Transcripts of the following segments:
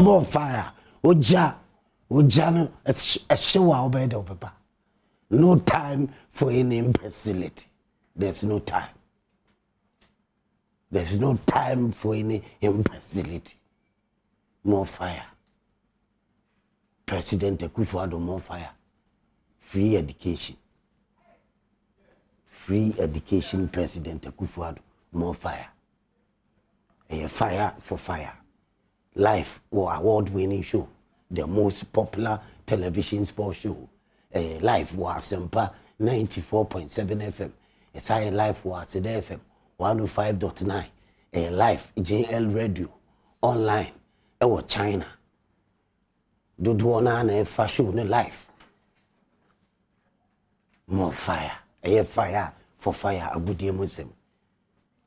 more fire. Oja no a shower obey the papa. No time for any imbecility. There's no time. There's no time for any imbecility. More fire. President Akufo-Addo, more fire. Free education. Free education, President Akufo-Addo, more fire. A fire for fire. Life or award-winning show. The most popular television sports show. Life was Sempa 94.7 FM. A silent life was Seda FM 105.9. A life JL Radio online. Ewo China. Do na na fa show no life. More fire. A fire for fire. Agudie musem.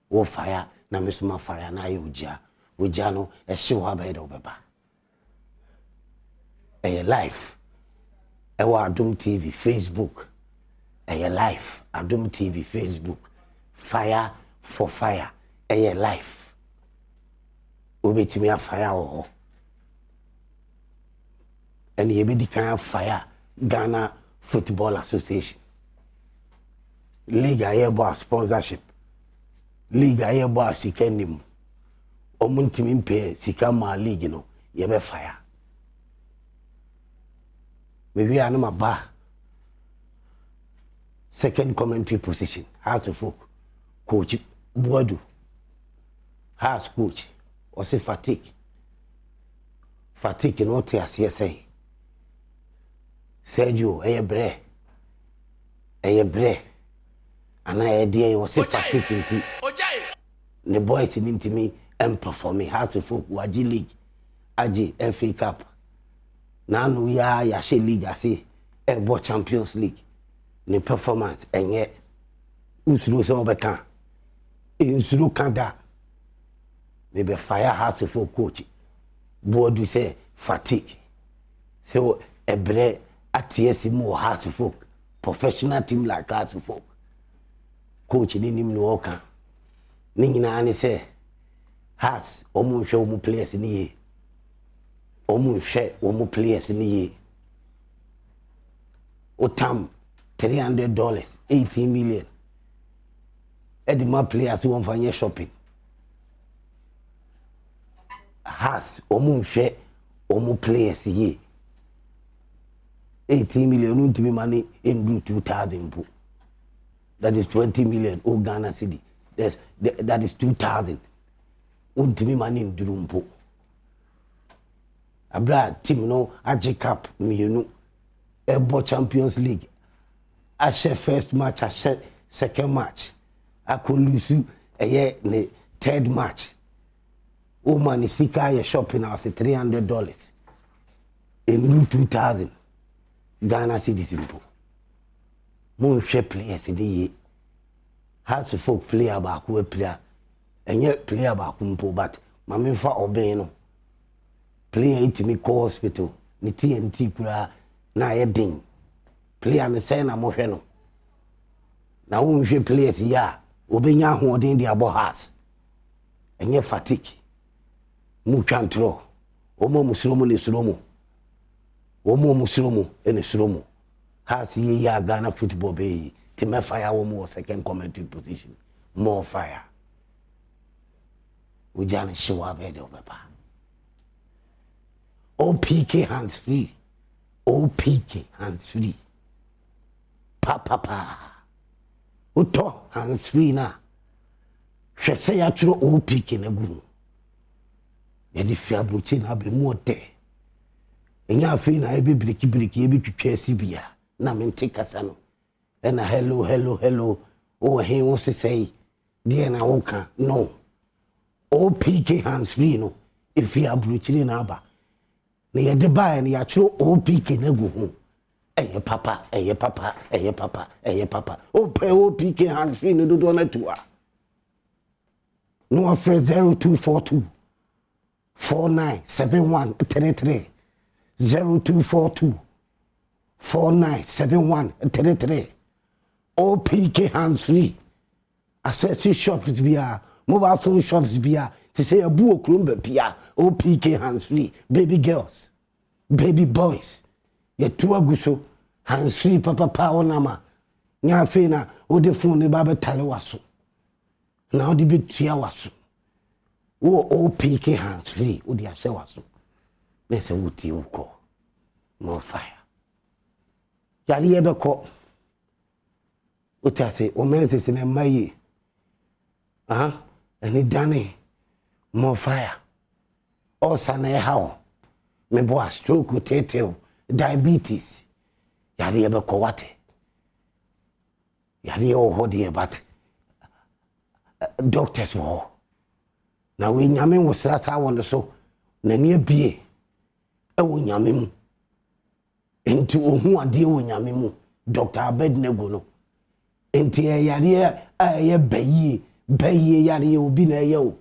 Wo fire na mesuma fire na ye uja. Uja no e show abeda obeba. A life. Ewo Adum TV Facebook. A life. Adum TV Facebook. Fire for fire. A life. Ubetimi a fire or and ye be the kind of fire Ghana Football Association. League Ayebo sponsorship. League Ayebo sikenim. Omuntimi mpe sikama league no ye be fire. Maybe I know my bar. Second commentary position. House of Folk. Coach Boadu. House coach. Or say fatigue. Fatigue in what you say. Sergio, bre. And I idea you say fatigue in tea. The boys in me and perform me. House of Folk, Waji League, Aji, FA Cup. Now we are Yashi League, I say, Ebo Champions League. The performance, and yet, Uslu Sobeka. In Sulu Kanda. Maybe fire House of Folk coach. Board we say fatigue. So a bre at TSMO House of Folk. Professional team like House of Folk. Coach in him no oka. Ningina ane say has omu show mu players in ye. Omu share omu players in ye. Otam $300, 18 million. Edima players who want for shopping. Has omu share omu players ye. 18 million to be money in 2,000. That is 20 million. Oh, Ghana City. That is 2,000. To be money in Durumpo. Abra team no Aji Cup me you know. Ebo Champions League. I share first match. I share second match. I could lose you a year the third match. Oh man, sika shopping house $300. In 2,000. Ghana City simple. Moon share players in the year. House of Folk player back who player. And yet player back umpo, but Mammy for obey no. Player to me call hospital. Ni TNT kura na ye ding. Player ne say na mo hwe no. Na wo nhwe players ya obenya hoden dia bo heart. Enye fatigue. Mu twantro. Omo musromo ne sromo. Omo musromo ene sromo. Has ye ya Ghana football be to fire womo second commentary position. More fire. Ujana shiwa be de obeba. OPK hands free. OPK hands free. Pa. Uto hands free na. Hwese ya tro OPK na gu. Ya di fia brochi na be mu ote. Enya afi na ebe briki ebe twitwa sibia na mente kasa no. Ena hello. Oh he won say dia na woka no. OPK hands free no. If you are brochi na aba. Na ye de buy na ya tro OPK na gu ho. Eye papa. O pay OPK hands free no do na to a. No afre 0242 497133 0242 497133 OPK hands free. Accessory shops bia, mobile phone shops bia, to say a boo crumba pia o PK hands free baby girls baby boys ye two aguso hands free papa power nama nya fe na o de phone ne ba betale waso na o de betua waso o PK hands free o de ahye waso na se wuti uko more fire yali ye beko o ta se o mense ne mayi any Danny more fire. Or sana how me boy stroke tete diabetes. Yari ebe ko wate. Yari o hodi but doctors wo. Na we nyame wo srasa won so na ne bie e wo nyame mu. Enti ohu ade wo nyame mu Dr. Abednego no. Enti yari ye bayi Baye yari obi na ye o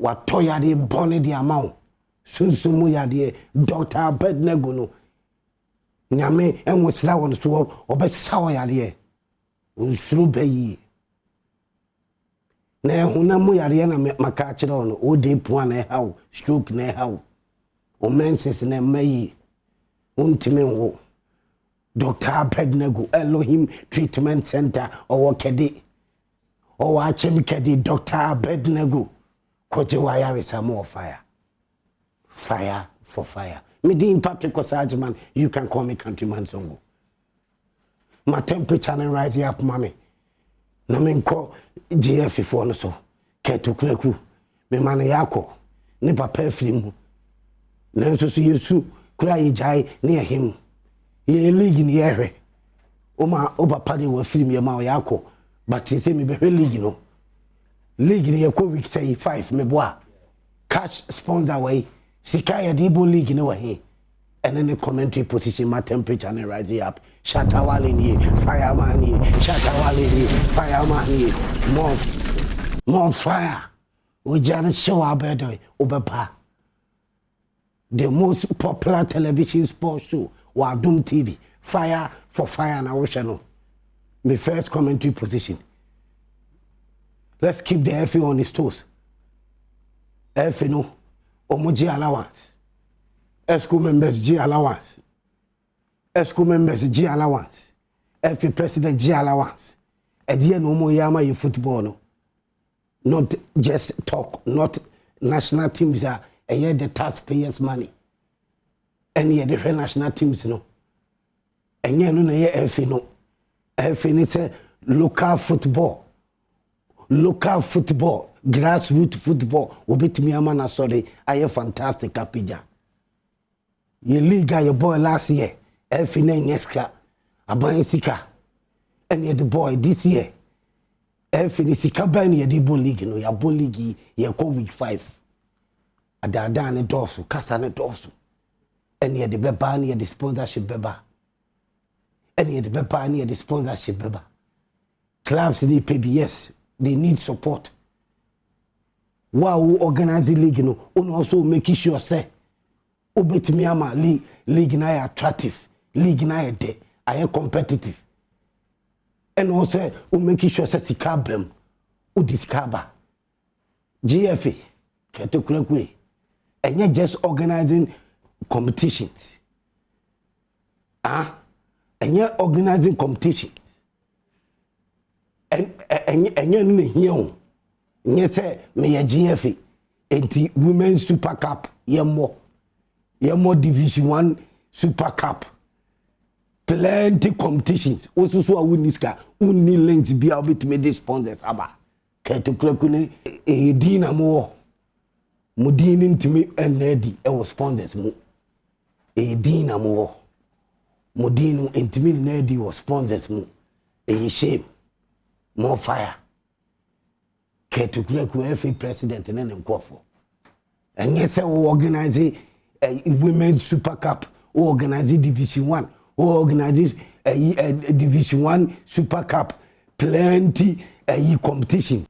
wato yari bone di amount sunsumu yari Dr. Abednego no nyame enwosra won so obesa wo yari unsuru bayi na ehuna mu yari na maka kire no o de puan na hawo stroke na hawo o menses na mayi untime wo Dr. Abednego Elohim Treatment Center or Kedi or watching Kedi Dr. Abednego Kote wire is a more fire. Fire for fire. Me di Patrick Osajman, you can call me Countryman Songo. My temperature and rising up, mommy. Na me call GF for no so. Ketu kleku. Me mane yako. Ne papa film. Na so so yesu kura jai near him. Ye league ni yewe. Oma papa de wo film ye ma yako. But he say me be league no. League ni yako week say 5 me boa. Cash sponsor way. Sikaya Dibo League no he. And then the commentary position my temperature and rising up. Shatawale ni fireman ni. Shatawale ni fireman ni. More fire. We just show our bed obepa. The most popular television sports show Wadum TV. Fire for fire na ocean. My first commentary position. Let's keep the FA on his toes. FA no. Omo G allowance. ESCO members G allowance. ESCO members G allowance. FA president G allowance. Ediye no mo yama you football no. Not just talk, not national teams are the taxpayers' money. And the national teams no. And no na FA no. FA it's a local football. Local football, grassroots football, obetimi amana sorry, aye fantastic apija. Ye league your boy last year, FNA Nyeska, Aban Sika, and ye the boy this year. FNA Sika ban ye the league, no, ya bull league, ye go week 5. Adadane dorsu, Kasane dorsu. And ye the beba, ye the sponsorship beba. And ye the beba, ye the sponsorship beba. Clubs need PBS. They need support. Wow, organizing league no, and also making sure say, obetimi ama league na attractive, league na de, are competitive. And also, making sure say sikabem, discover. GFA, keto and not just organizing competitions. And you're organizing competitions. And you here nye say me ya GFA enti women's super cup ye more division 1 super cup plenty competitions also so win niska unni links bia obetime dey sponsors aba keto krakune edina mo mudini ntimi enedi e wo sponsors mu edina mo mudinu ntimi enedi wo sponsors mu shame more fire. Ketu Kuleku FA president and then Nkofo. And yes, we organize a women's super cup, we organize Division 1, we organize a Division 1 super cup, plenty competition.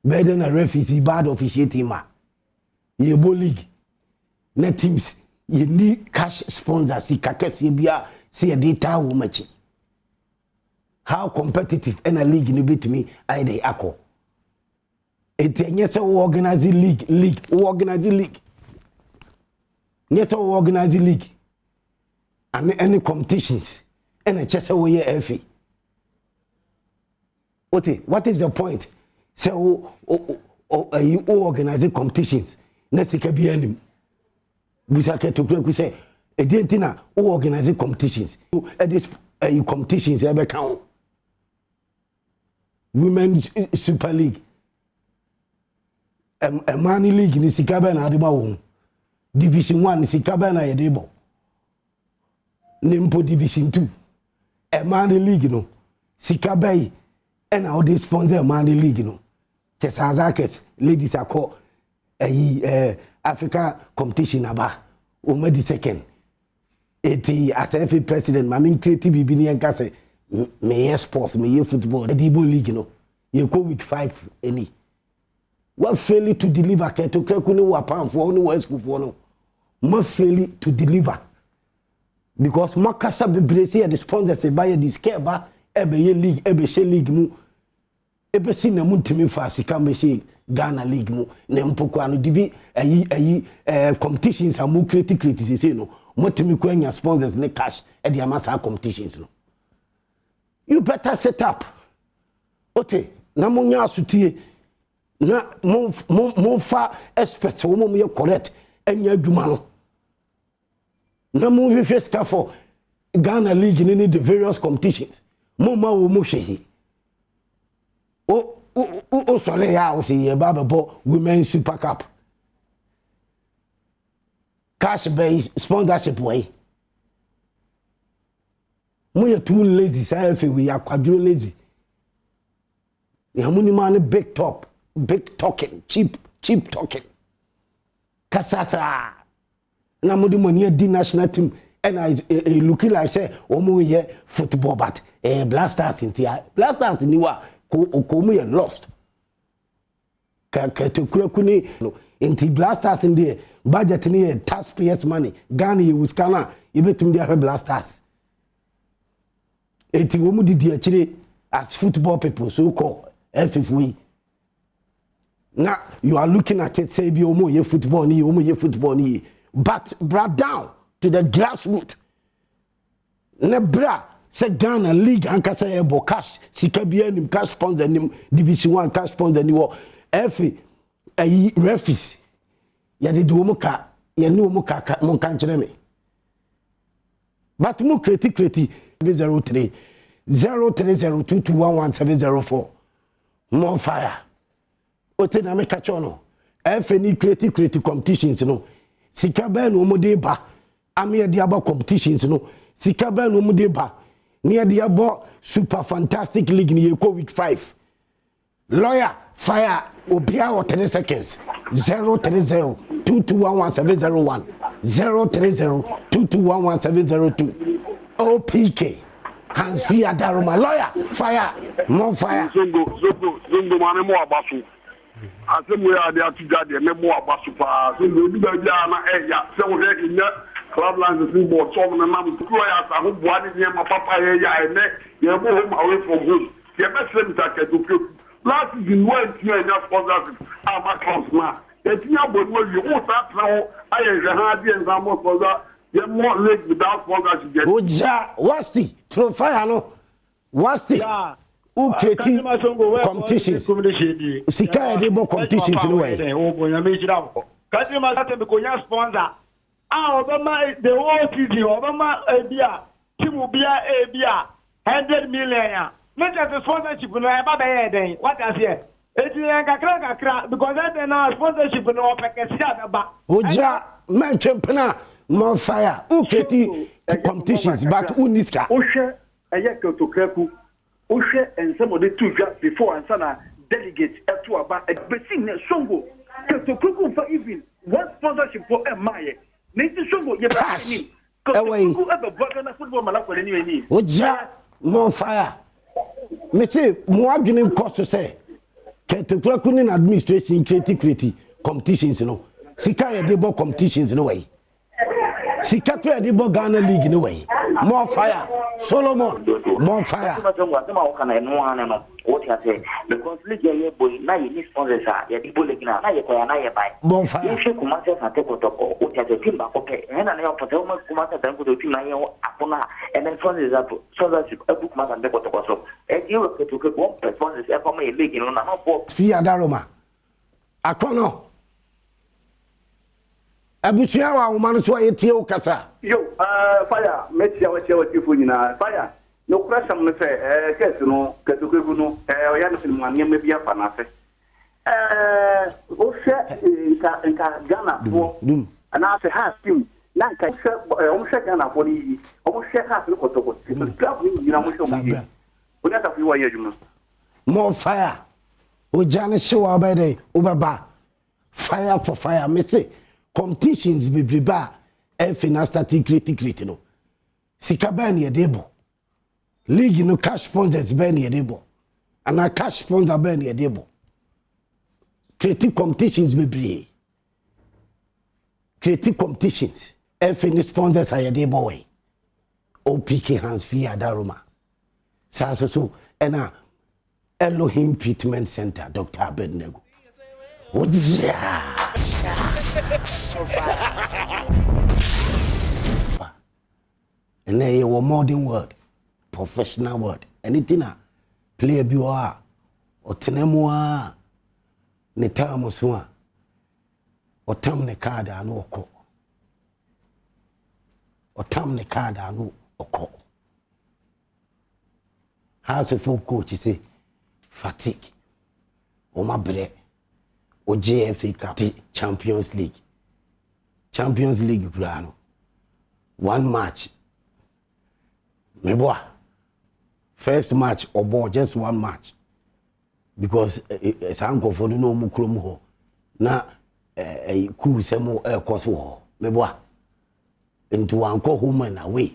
Better than a referee, bad officiating ma. Ye league. Net teams, you need cash sponsors, see kakesi bia, see a data wo match. How competitive and a league in a bit me I they ako. Yes, organizing league. Yes, organizing league. And any competitions. And a chess away FA. What is the point? So, you organize competitions. Nesika be any. Busaka to Greek say, a dentina organize competitions. At this competitions ever count. Women's Super League. A money league in Sikaba and Adima. Division 1 Sikaba na Yedebo. Nimpo Division 2. A money league no. Sikaba and how they sponsor a money league no. Chesazakets, ladies are called Africa competition aba. Umedi second. Eti as every president, Mamin creative bibini and kase me sports, me football, the Dibo league no. You go with 5 any. What failure to deliver to Krekuni wapan for only West School for no. What failure to deliver. Because Makasa Bibresi the sponsors buy this care ba ebe league, ebe she league mu. Ebe si na muntimi fa sika me she Ghana league mu. Ne mpoko anu divi competitions amu create say no. Motimi kwenya sponsors ne cash e the amasa competitions no. You better set up. Ote na munya asutie na mon fa experts wo mo ye correct enya adwuma no na mo hwehwe ska for Ghana league ni the various competitions mo ma wo mo hwehi o sole ya o se ye ba bo women super cup cash based sponsorship way mo ye too lazy say we akwadro lazy ya mo ni man big talking, cheap talking. Kasasa. Na modi money di national team and I looking like say omo ye football but Blasters in tia. Blasters ni wa ko ye lost. Ka to kurakuni no inti Blasters in there budget ni taxpayers money. Ghana you scanner you betum dia Blasters. Eti omo di achire as football people so call FFW. Now you are looking at it, say, omo ye football ni, but brought down to the grassroots. Nebra say Ghana League and kasa ebo cash, sikabia nim cash sponsor nim Division 1 cash sponsor ni wo. Efi refis. Ya de omo ka, ya ni omo ka mon kanchire me. But mo kreti 03 0302211704. More fire. Ote na me kacho no FNI creative competitions no sika ba no mo de ba ame de aba competitions no sika ba no mo de ba ne de aba super fantastic league ni ko week 5 lawyer fire obia o 10 seconds 03022111701 03022111702 OPK hands free adaroma lawyer fire more fire zongo mane mo abaso asemu ya de atugade me mo abaso pa so no bi ba ja na eya se wo he nya clublands football so na nam pro ya sa ho boa de ma papa ya ene ye bo home away from home ye be same that to play last season when you enya sponsors ama clubs na e tinya bo no you o sa tra ho aye je ha de nza mo sponsor ye mo league without sponsorship oja wasti throw fire no wasti yeah. Creative competitions. Sika edebo competitions no way. Kasi masate bikonya sponsor. Obama the whole city Obama ebia timu bia ebia 100 million ya. Not just sponsorship no e ba be den. What I say? Eti kakra because that na sponsorship no opekesi ba. Oja man champena more fire. Creative competitions but uniska. Ohwe eye to kreku Oshe and some of the two before and sana delegates to about a besing songo to cook for even one sponsorship for a maye. Native songo, you pass away. Football Malako. Oja more fire. Mr. Moagin cost to say, Katukunin administration creative competitions, you know. Sika debo competitions in a way. Sika debo Ghana League in a way. More fire. Solomon. More fire. Because league boy na you sponsors are ya di bole gina na ye kwa na ye bai. More fire. You should come and take protocol. O tia team ba ko pe. Na na yo protocol mo kuma ta dan ko do team na ye apona and then sponsors are sponsorship e book ma ta take protocol so. E you to ko one sponsors e for me league no na no for. Fi adaroma. Akono. Abutua wa umanu so yetie o kasa. Yo, fire, metia wa chewa tifu nyina. Fire. No pressure me say kesu no, ketukwegu no, oya no film wan yem bia fa na fe. O se nka Ghana fo. Ana se ha team. Na nka se o se Ghana fo ni, o se ha se kotoko. Club ni nyina mo se o yi. O na ta fi wa ye adwuma. More fire. O jane she wa ba dey, o baba. Fire for fire. Me say competitions be briba e finasta tikriti no. Sika ba na ye debo. League no cash sponsors ben ye debo. And a cash sponsor ben ye debo. Creative competitions be bri. Creative competitions. Fini sponsors are ye debo way. OPK hands free adaruma. So ena Elohim Treatment Center, Dr. Abednego. What's ya? And then you modern word. Professional word. Anything play bi wa o tenemu a ne tamu so a o tam ne card anu oko. O tam ne card anu oko. Has a full coach say fatigue. O ma bre o JFA Cup Champions League. Champions League plano. One match. Me boy. First match or ball, just one match. Because it's uncle for no mukrum ho. Na a cool semo air cost war. Me boy. Into uncle home and away.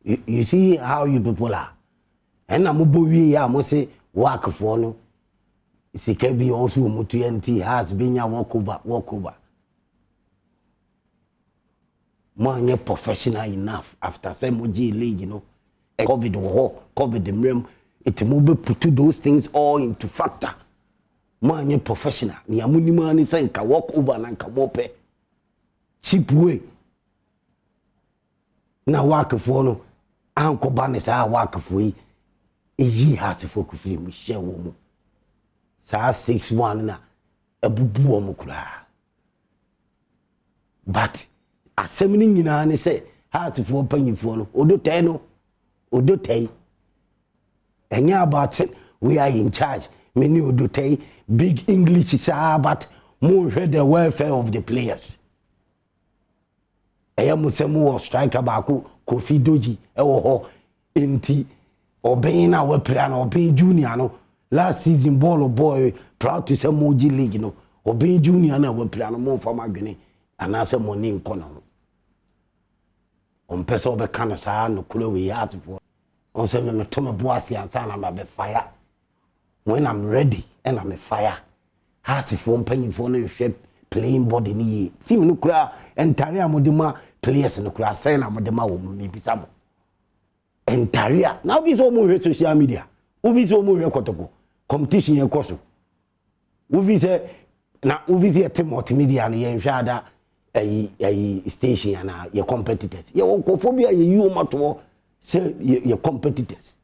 You see how you people are. And I'm a must say work for no. Sikebi also mutuenti has been a walk over. Man, you're professional enough after some league, you know. COVID war, COVID the mrem, it move put those things all into factor. Man, you're professional. Ni amuni man is saying can walk over and can mope. Cheap way. Now work for no. Uncle Banis I work for ye. Easy has to focus for me share woman. Sa 6-1 na ebubu omukura. But assemini nyina ne say heart for panyifo no odo tay no. Odo tay. Enya about we are in charge. Many odo tay big English is but more the welfare of the players. Eya musemu striker baako Kofi Doji ewo ho enti obey na we player na obey junior no last season ball boy proud to say Moji League no obey junior na we player no mo fam adwene anase money nkono on person obe kan sa no kuro we ask for on say me to me boase ansa na be fire when I'm ready and I'm a fire has for mpanyifo no hwe playing body ni team no kura entare amodema players no kura say na amodema wo me bisa mo entare now be so mo social media ubi so mo kotoko competition yen koso ubi say na ubi say team multimedia no yen hwa ada ayi station na your competitors ye onkophobia ye you mato say your competitors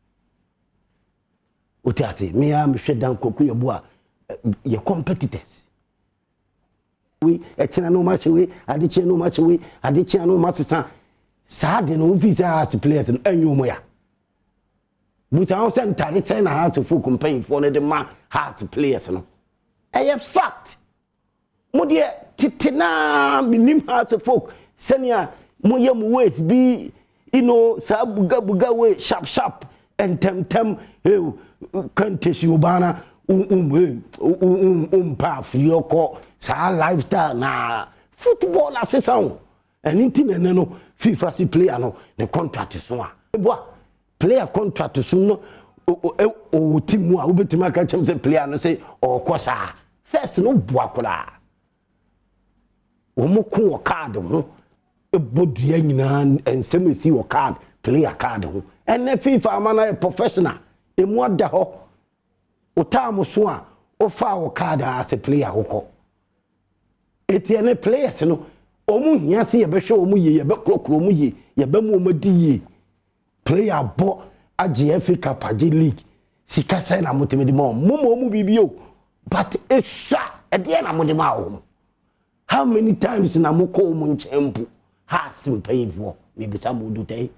uti ase me am hwe dan koku ye bo a your competitors we echina no match we adichia no match we adichia no masesa saade no ubi say as players no anyomo ya but I say ntare say na has to full campaign for the man heart players no a fact mo de titina minim has folk senia mo ye mo ways be you know sa buga way sharp and tem kan tesi ubana pa frioko sa lifestyle na football assistant anything no FIFA si player no the contract so a player contract so no o team a obetima ka chem say player no say o kosa first no boakola o mo ko card ho bodua nyina ensem esi wo card player card ho ene FIFA amana e professional emu ada ho otam so a ofa wo card as a player hoko etiene players no omu hia se ye be hwe omu ye be krokro omu ye ye be mu omadi ye player bo age Africa Page League sika sai na motemedi mo omu bibio but esha ede na modema wo how many times na moko omu nchempu ha simpayfo me bisa mo dutai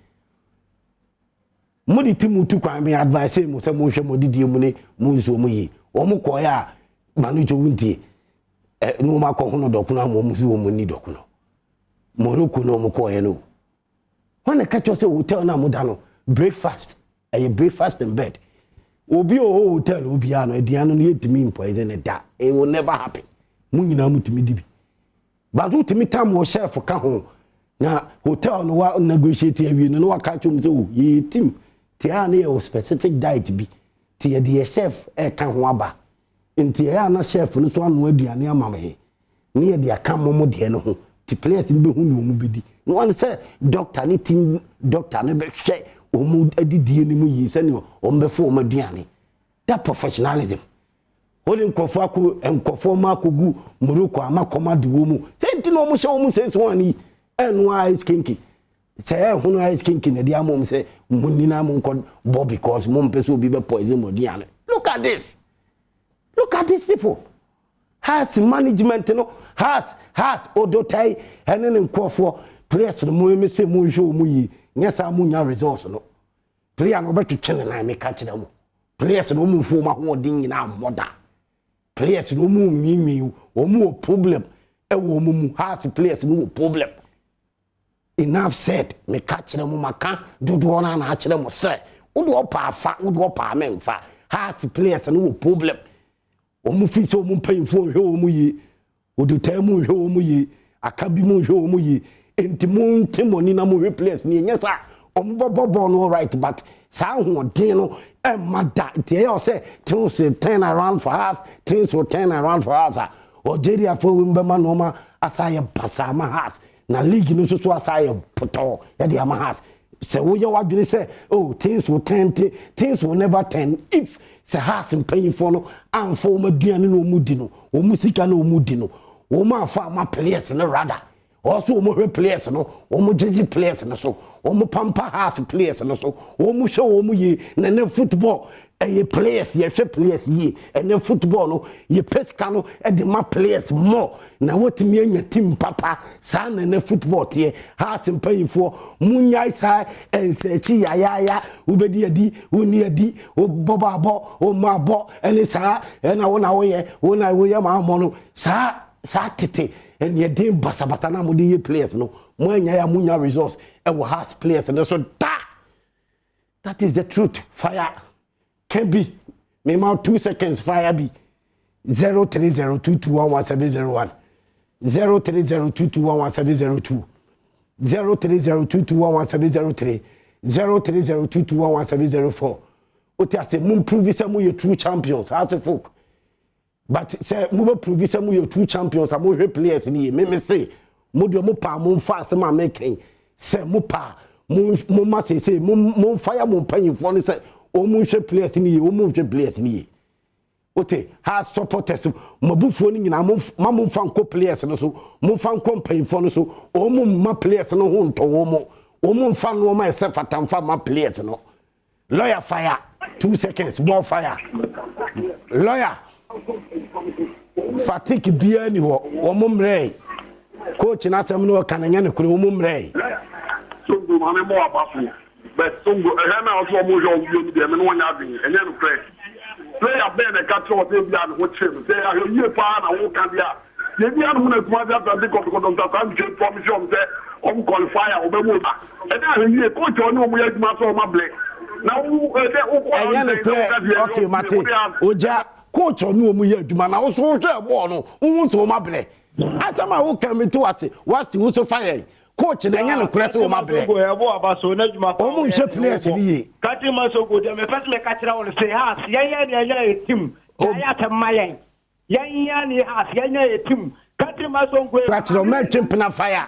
mudi timutu kwa me advice mo se mo hwe mo didie mu ne mo nso mo yi omu koya manujo wuntie no ma ko hono dokuno am mo si wo mo ni dokuno Morocco no mo koye no when catch us hotel na mo da no breakfast breakfast in bed obi o hotel obi ano aduano no yetimi poison da it will never happen mu nyina mutimi dibi but utimi tam wo chef ka ho na hotel no wa negotiate awie no wa catch um say o ye team ti ana ye specific diet bi ti ye the chef ka ho aba nti ya na chef no so anu aduane amame ni ye dia kan momo de no ho ti players be hu ni omu bedi no one say doctor ni team doctor ne be hwe omu adidie ni mu yi se ni o mbe fo omu aduane that professionalism holding nkofo ma kogu Morocco amakoma de wo mu se nti no omu hwe omu sense one ni enu ice kinky say hunu ice kinky ne dia mom say munni na mo nko bo because mom pese obi be poison mo aduane look at these people. Has management no has odotai ene nkofo players no mo me se mo hwe mo yi nyesa mo nya results no player no betwetwe na me catch them players no mo fo ma ho din nyina moda players no mo mimi o mo problem e wo mo has players no problem enough said me catch them maka dodo na na akere mo se wo do pa afa wo do pa menfa has players no problem omu fi so omu painfo hwe omu yi odutai mu hwe omu yi akabi mu hwe omu yi enti mu ntimoni na mu replace ni nyesa omu bobo no right but sa ho den no e mada enti e say things will turn around for us Algeria for wimba no ma asaye basama has na league no so asaye poto e de ama has say wo ye wadwene say oh things will never turn if se has paying for no and for maduane no mudi no o musika no mudi no o ma fa ma players no rather also o mo players no o mo jeje players no so o mo pampa has players no so o mo show o mo ye na football ye players ye hwe players ye and football no ye pesca no e de ma players more na wotimi anya team papa sa na football tie has paying for munyai sai ensechi ya ubedi adi uni adi o bobabo o mabo eni sa na wona wo ye ma mo no sa tete en ye din basabasa na mo de ye players no mo anya ya munya resource e wo has players and so that is the truth fire can be me ma 2 seconds fire be 0302211701 0302211702 0302211703 0302211704 oti ase mun prove say mu ye true champions as folk but say mu be prove say mu ye true champions am hwe players ni me say mu de mu pa mu fa ase ma making say mu pa mu ma say mu fire mu panyifo ni say o mu hwe players ni o mu hwe players ni oti has supporters mabufo ni nyina mu fa nko players no so mu fa nko panyifo no so o mu ma players no ho nto wo mu o mu fa no ma se fatamfa ma players no lawyer fire 2 seconds more fire lawyer fatigue bia ni ho o mu mre coach na asem no kan nya ne kure o mu mre so do ma me mo abafu but so go e na also mo jo bi mi de me no nya adin enye no kure player be na ka tro te bia no chim say a ye pa na wo kan bia ye bia no na kuma da da ko don ta kan je promission say on qualifier o be mo ba e na ye coach o no mo ya juma so ma ble na wo enye ne kure okay mate oja coach o no mo ya juma na wo so hwe ball no wo so ma ble asama wo kan mi to ate wasti wo so fire coach na enye ne kure so ma ble o mo hwe players ni ye kati masogo de me first me ka kira won say has yan team ya tamayen yan ni has yan team kati masogo kati no me chimpna fire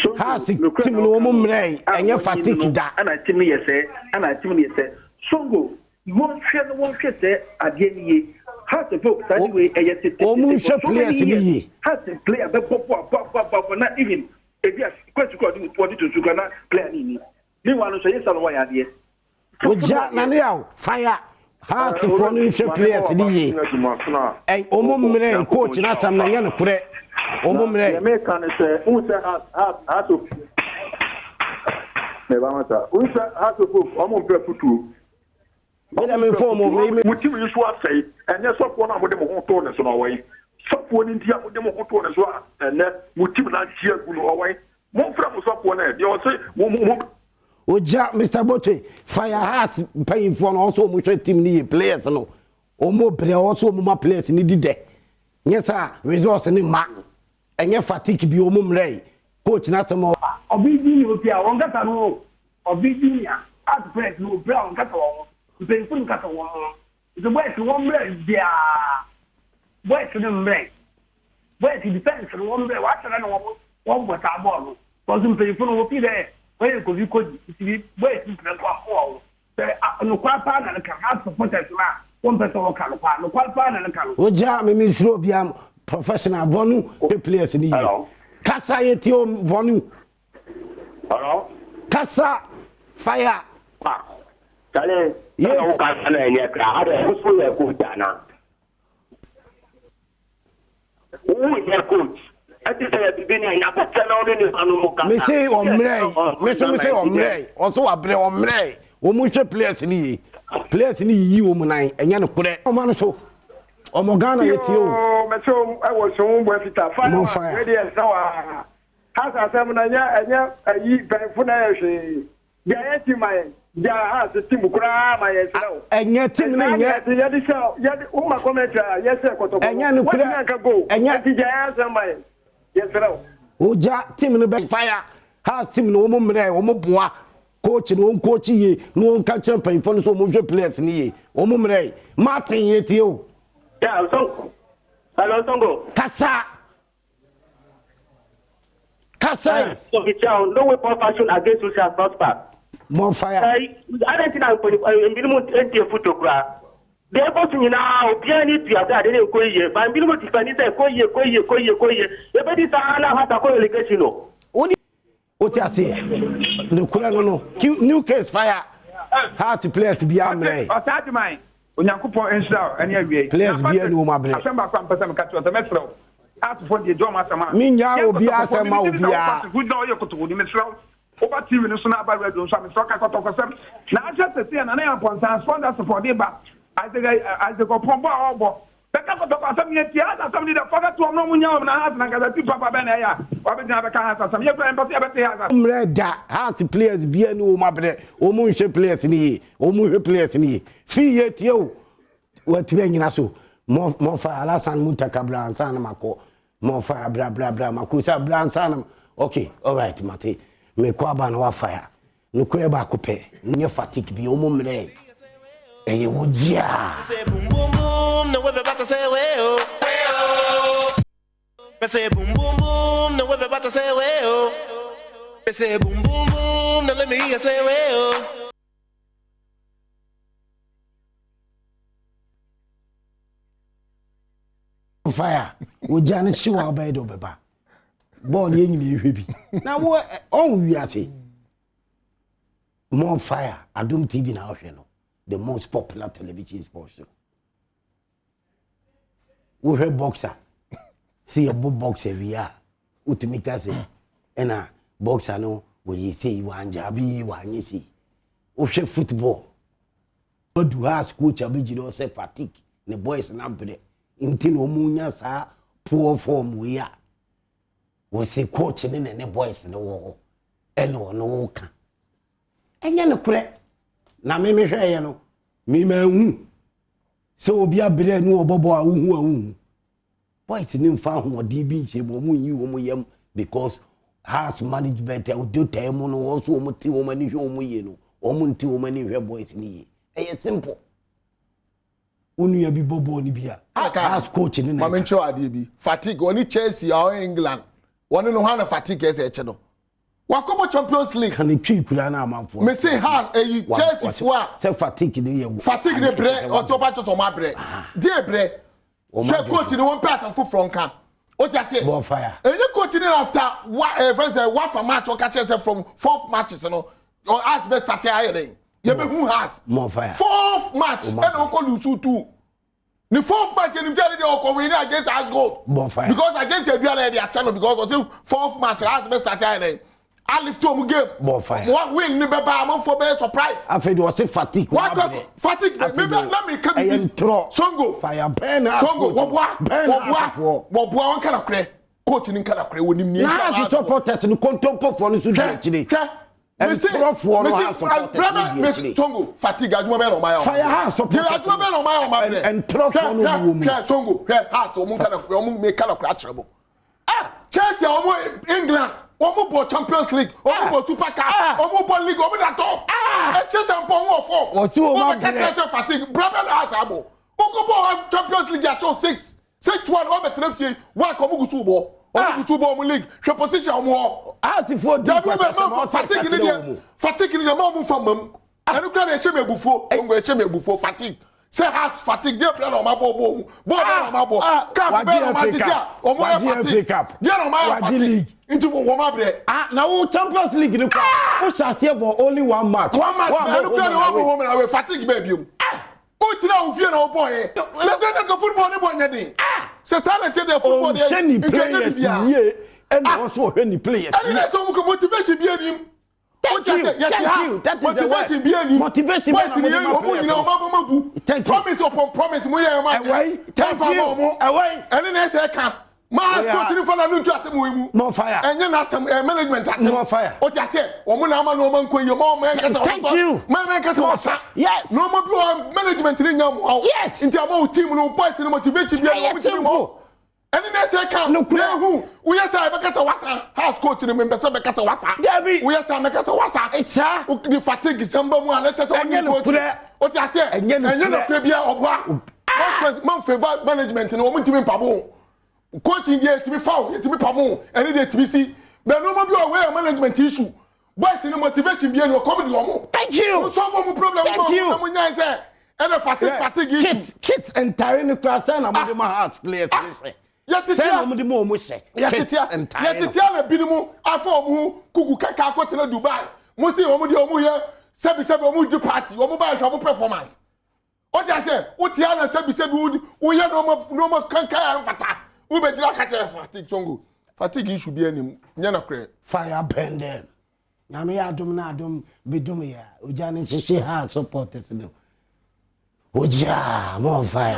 so has team no mumre enye fatigue da ana team no yese ana team no yese songo won hwe say ade niye has the folk that way eyete omu hwe players niye has the player be pop na even ebia kwesi ko di to to na player ni ni wanu so yesa no wa ya de oja na ne yaw fire heart for no hwe players niye eh omu mre coach na sam na nya ne kure omu mre me kan say who say has to me ba mata who say has to omu pe futu Ina me form me mutim yi so afei enye sofo na mode mo ho to ne so no wai sofo ni ntia mode mo ho to ne so ene mutim na tia gu no wai mo fra mo sofo na de o say mo oja Mr. Bote fire heart paying for also mo hwe team ni players no o mo bre also mo ma players ni dide nyesa resource ni ma enye fatigue bi o mo mre coach na samo obi di ni opi a won kata no obi di ni a at press no brown kata won ben fun kata won the boy to one mre dia boy to the mre boy to defense no one mre wa tara no won bota ball no so ben fun opi there when ko vi ko ti boy to pre ko ho no kwa pa na ka ha supporters na one person wo ka no kwa pa na ka no oja me suro bia professional vonu players ni ye kasa yeti o vonu hello kasa fire Kale, yes. Ka sana ne ka hada kusu ya ku dana. Ya coach. Ati say bibini na ka tana oni ni anu mo ka. Me say omre, me say omre. Also abre omre. O mu hwe players ni yi o mu nan enya ne kure. O ma no so. O mo Ghana yeti o. Me so I was so bo fita fa. Ready as now. Hasa sam na nya ayi benfu na hwe. Dia yeti mai. Ja ha se timu kura ma yesero enye timu ne nye ya di so ya di uma kometra yese kotoko enye ne kura enye ti ja ya se ma yesero oja timu ne be fire ha timu no mo mre o mo boa coach no coach ye no ka champion fo no so mo hwe players ni ye o mo mre Martin ye ti o ya so hello songo kasa so it's no weapon fashion against social prosper more fire I don't think I'm minimum 20 photograph. The boss now, Piani, Piazza, they didn't call you, but I'm minimum to find it. Call you. Everybody has a qualification. What you say? No, no. New case fire. How to play to be amre. Otati mine. Onyankopon ensra ene awie. Players be enu ma bre. Asem ba kwa mpesa me kato to metro. As for the drum asema. Minya obi asema obi a. Who know you koto di metro. Over TV no so na ba radio so me so ka koto kosem. Na aja tete na na upon transponder support dey ba. As the go pombo obo. Beka koto asem ye tia asem di the forget to no munya na hat na ga ti papa be na ya. Obi na be ka asem ye plan but e be te ya. Mreda heart players be enu ma bre. O mu hwe players ni. O mu hwe players ni. Fi ye tie o. What be nyina so. Mo fa Alasan Muntaka Bransan mako. Mo fa bra mako sa Bransan. Okay, all right, Mate. Me kwa ba na wa fire no kure ba ko pe nye fatigue bi o mo mre eye wo dia say boom boom boom no we about to say we oh say boom boom boom no we about to say we oh say boom boom boom no let me hear say we oh fire wo dia ne shi wa ba do beba ball ye nyina ehwe bi na wo on wi ase more fire Adom TV na ohwe no the most popular television sports show wo he boxer see a boxer we are utimika say ena boxer no we yi say wanja bi wanye say wo hwe football o do has coach abigiro say fatigue the boys na bre nti no munya sa poor form we are we say coach ne boys ne wo eno no ka enya ne kure na me hwe ye no me ma hu se obi abre nu obobo a hu boys ne mfa ho odi bi nche bo mu yi wo mu yam because has management e do time no wo so wo ti wo mani hwe wo mu ye no wo mu nti wo mani hwe boys ni ye e simple unu ya bi bobo ni bia has coach ne mamencho ade bi fatigue oni Chelsea or England woni no ha na fatigue ese eche no Wakobo Champions League. Can it treat Kulana Manfo? Me say ha Chelsea for say fatigue the fatigue the bre or to batch to my bre. Dear bre. So coach in one person for from camp. What you say? Bonfire. And you continue after what friends one for match or catch yourself from 4th matches you know. Or as best start here. You be who has Bonfire. 4th match and Uncle lose 2. The 4th match and tell you win against Asgold. Bonfire. Because against the channel because until 4th match as best start here. I lift home game. Bonfire. What win never buy for bear surprise. I feel was say fatigue. What fatigue? Maybe let me come in. Songo. Fire burn. Songo. What one kind of cray. Coaching in kind of cray when you now supporters no control for no so actually. And for no Songo. Fatigue as well on my own. Fire has supporters on my own and trust for no Songo. Has so make kind of crashable. Chelsea England. Omo Champions League, Omo Super Cup, Omo League, Omo that top. Just and Pongo form. Was you fatigue? Brother Atabo. Omo Champions League show 6-1 over 3 1 Omo Subo. Omo Subo League. She position Omo. As if for fatigue in the moment from them. I don't care shame before. Ongo shame before fatigue. Say has fatigue dey play on my ball. Cup be on my teacher. Omo fatigue. Dey on my fatigue. Into one bre. Now Champions League no who shall say about only one match. I don't play one woman away fatigue baby. O tira o fear na o boy. Let's say na football no boy nyadi. Say silent the football dey. Sheni players here and also any players. And let's some motivation be him. Thank you. That is motivation be him. Motivation be promise upon promise mo ya ma. Thank you. Away. And then say can Mas continue for na ntu asem mu. More fire. Enye na asem management asem. More fire. O ti ase, o mu na ama no man kwen yo mo man kasa. Thank you. Man kasa wasa. Yes. No mo bi management ni nyam. Yes. Nti ama o team no boys no motivation bia no team mo. And then say can no who we yes I kasa wasa. House coach ni member say kasa wasa. Debbie. We yes I kasa wasa. It's her. The fatigue samba mu ala chese o coach. O ti ase. Enye no kre bia obwa. Man favor management no mo team pabo. Coaching here to be found, to be pamo, and it to be see. But no more be aware management issue. Boys in the motivation behind your comedy. Thank you. Solve one problem. Thank you. And a fatigue issue. Kids and tyranny class and I'm my hearts players. Yet it's a binimu. I form who Kaka Kotela Dubai. Musi Omudia, Sabi party, or mobile performance. What I say, Utiana Sabi said, we are no more Kanka and Fata. Ube jira kache fatigue songo. Fatigue should be any nyana kre. Fire burn them. Na me adum na adum bidum ya. Oja ni sisi ha supporters no. Oja more fire.